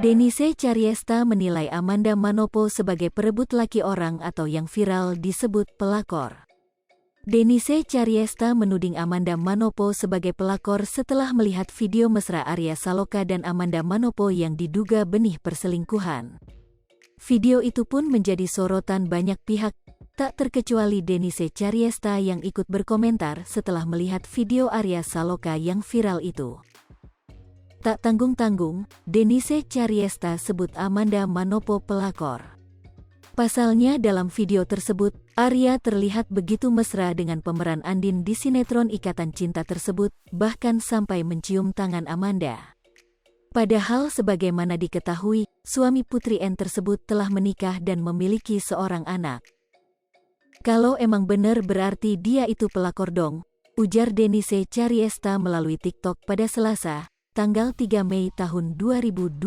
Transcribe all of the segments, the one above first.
Denise Caryesta menilai Amanda Manopo sebagai perebut laki orang atau yang viral disebut pelakor. Denise Caryesta menuding Amanda Manopo sebagai pelakor setelah melihat video mesra Arya Saloka dan Amanda Manopo yang diduga benih perselingkuhan. Video itu pun menjadi sorotan banyak pihak, tak terkecuali Denise Caryesta yang ikut berkomentar setelah melihat video Arya Saloka yang viral itu. Tak tanggung-tanggung, Denise Caryesta sebut Amanda Manopo pelakor. Pasalnya dalam video tersebut, Arya terlihat begitu mesra dengan pemeran Andin di sinetron Ikatan Cinta tersebut, bahkan sampai mencium tangan Amanda. Padahal sebagaimana diketahui, suami Putri N tersebut telah menikah dan memiliki seorang anak. Kalau emang bener berarti dia itu pelakor dong, ujar Denise Caryesta melalui TikTok pada Selasa, tanggal 3 Mei tahun 2022.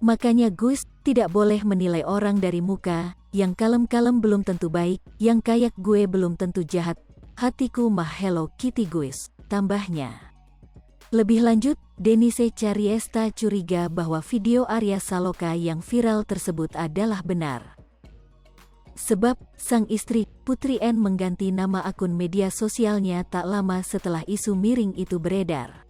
Makanya Gus, tidak boleh menilai orang dari muka, yang kalem-kalem belum tentu baik, yang kayak gue belum tentu jahat, hatiku mah Hello Kitty Gus, tambahnya. Lebih lanjut, Denise Caryesta curiga bahwa video Arya Saloka yang viral tersebut adalah benar. Sebab, sang istri, Putri N mengganti nama akun media sosialnya tak lama setelah isu miring itu beredar.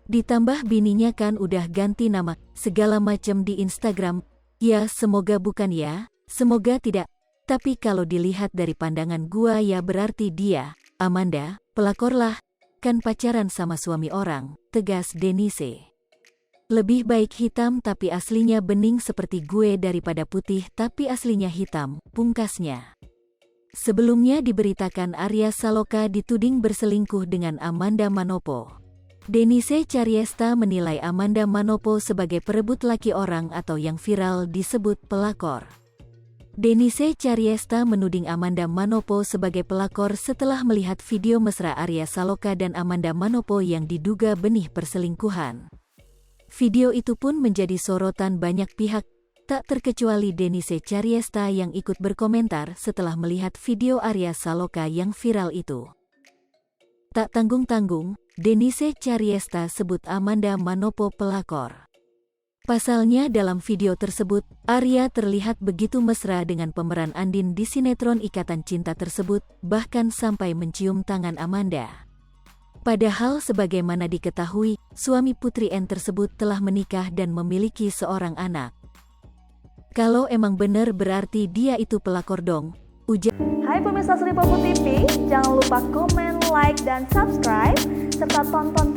Ditambah bininya kan udah ganti nama, segala macam di Instagram. Ya semoga bukan ya, semoga tidak. Tapi kalau dilihat dari pandangan gua ya berarti dia, Amanda, pelakor lah. Kan pacaran sama suami orang, tegas Denise. Lebih baik hitam tapi aslinya bening seperti gue daripada putih tapi aslinya hitam, pungkasnya. Sebelumnya diberitakan Arya Saloka dituding berselingkuh dengan Amanda Manopo. Denise Caryesta menilai Amanda Manopo sebagai perebut laki orang atau yang viral disebut pelakor. Denise Caryesta menuding Amanda Manopo sebagai pelakor setelah melihat video mesra Arya Saloka dan Amanda Manopo yang diduga benih perselingkuhan. Video itu pun menjadi sorotan banyak pihak, tak terkecuali Denise Caryesta yang ikut berkomentar setelah melihat video Arya Saloka yang viral itu. Tak tanggung-tanggung, Denise Caryesta sebut Amanda Manopo pelakor. Pasalnya dalam video tersebut, Arya terlihat begitu mesra dengan pemeran Andin di sinetron Ikatan Cinta tersebut, bahkan sampai mencium tangan Amanda. Padahal sebagaimana diketahui, suami Putri N tersebut telah menikah dan memiliki seorang anak. Kalau emang bener berarti dia itu pelakor dong, ujar. Hai pemirsa Sri Popo TV, jangan lupa komen, like, dan subscribe, serta tonton